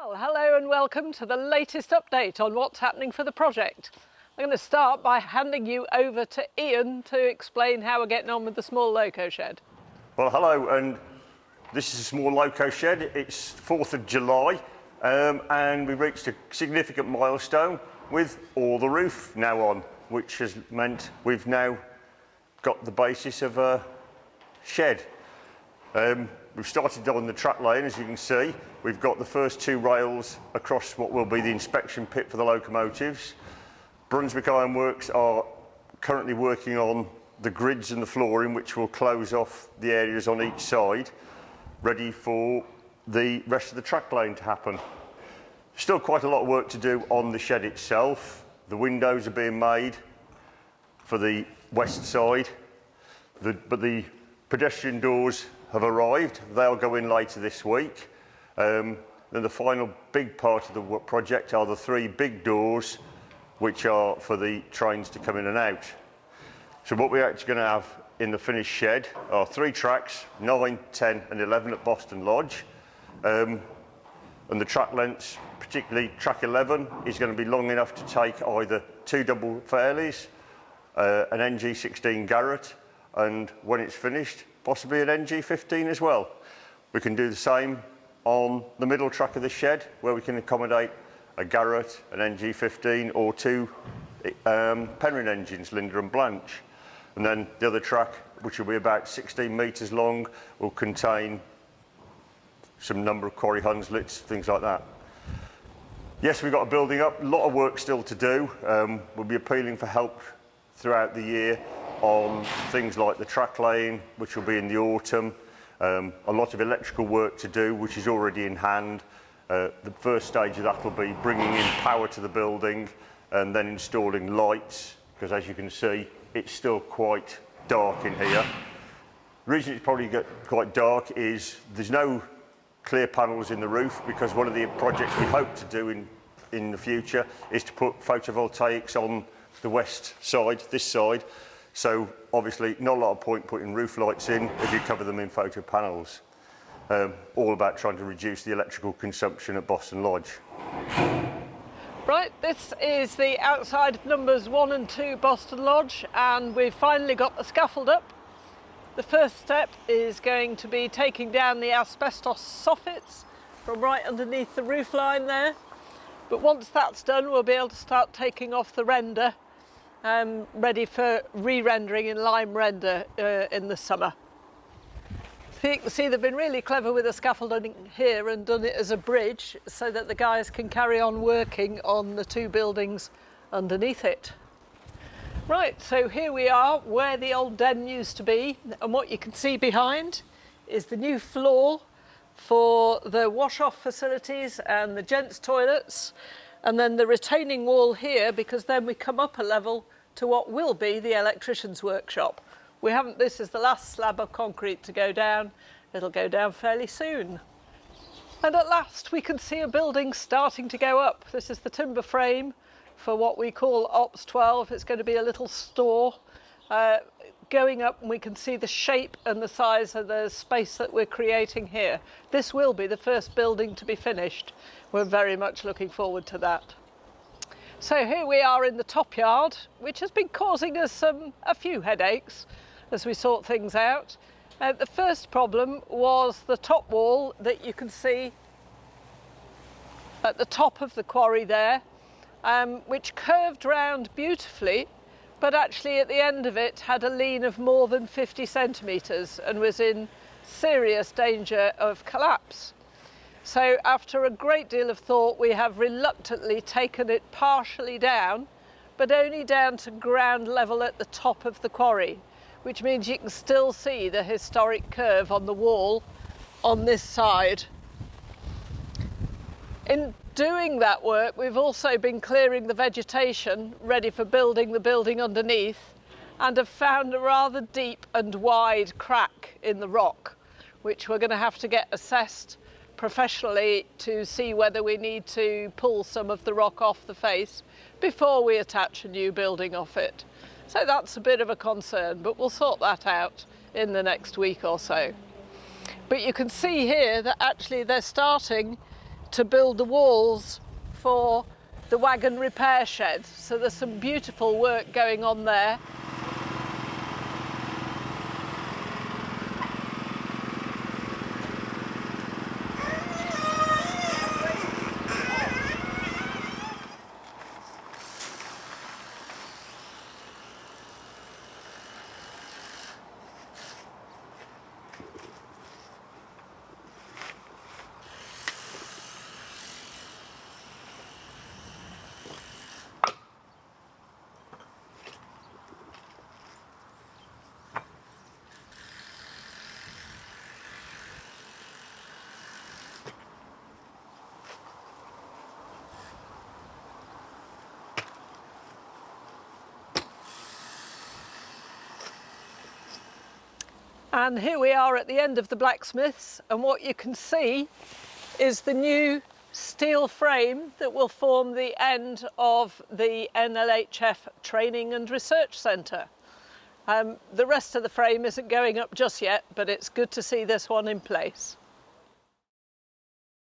Well, hello and welcome to the latest update on what's happening for the project. I'm going to start by handing you over to Ian to explain how we're getting on with the small loco shed. Well, hello, and this is a small loco shed. It's 4th of July, and we reached a significant milestone with all the roof now on, which has meant we've now got the basis of a shed. We've started on the track lane, as you can see. We've got the first 2 rails across what will be the inspection pit for the locomotives. Brunswick Ironworks are currently working on the grids and the flooring, which will close off the areas on each side, ready for the rest of the track lane to happen. Still quite a lot of work to do on the shed itself. The windows are being made for the west side, but the pedestrian doors have arrived. They'll go in later this week. Then the final big part of the project are the 3 big doors, which are for the trains to come in and out. So what we're actually going to have in the finished shed are 3 tracks, 9, 10 and 11 at Boston Lodge. And the track lengths, particularly track 11, is going to be long enough to take either 2 double fairleys, an NG16 Garrett, and when it's finished, possibly an NG15 as well. We can do the same on the middle track of the shed, where we can accommodate a Garrett, an NG15, or 2 Penryn engines, Linda and Blanche. And then the other track, which will be about 16 metres long, will contain some number of quarry Hunslets, things like that. Yes, we've got a building up, a lot of work still to do. We'll be appealing for help throughout the year on things like the track lane, which will be in the autumn. A lot of electrical work to do, which is already in hand. The first stage of that will be bringing in power to the building and then installing lights, because as you can see, it's still quite dark in here. The reason it's probably quite dark is there's no clear panels in the roof, because one of the projects we hope to do in the future is to put photovoltaics on the west side, this side. So obviously not a lot of point putting roof lights in if you cover them in photo panels. All about trying to reduce the electrical consumption at Boston Lodge. Right, this is the outside of numbers 1 and 2 Boston Lodge, and we've finally got the scaffold up. The first step is going to be taking down the asbestos soffits from right underneath the roof line there. But once that's done, we'll be able to start taking off the render, ready for re-rendering in lime render in the summer. So you can see they've been really clever with the scaffolding here and done it as a bridge so that the guys can carry on working on the 2 buildings underneath it. Right, so here we are where the old den used to be, and what you can see behind is the new floor for the wash-off facilities and the gents' toilets, and then the retaining wall here, because then we come up a level to what will be the electrician's workshop. This is the last slab of concrete to go down. It'll go down fairly soon. And at last we can see a building starting to go up. This is the timber frame for what we call Ops 12. It's going to be a little store going up, and we can see the shape and the size of the space that we're creating here. This will be the first building to be finished. We're very much looking forward to that. So here we are in the top yard, which has been causing us a few headaches as we sort things out. The first problem was the top wall that you can see at the top of the quarry there, which curved round beautifully, but actually at the end of it had a lean of more than 50 centimetres and was in serious danger of collapse. So after a great deal of thought, we have reluctantly taken it partially down, but only down to ground level at the top of the quarry, which means you can still see the historic curve on the wall on this side. In doing that work, we've also been clearing the vegetation ready for building the building underneath, and have found a rather deep and wide crack in the rock, which we're going to have to get assessed professionally to see whether we need to pull some of the rock off the face before we attach a new building off it. So that's a bit of a concern, but we'll sort that out in the next week or so. But you can see here that actually they're starting to build the walls for the wagon repair shed. So there's some beautiful work going on there. And here we are at the end of the blacksmiths, and what you can see is the new steel frame that will form the end of the NLHF Training and Research Centre. The rest of the frame isn't going up just yet, but it's good to see this one in place.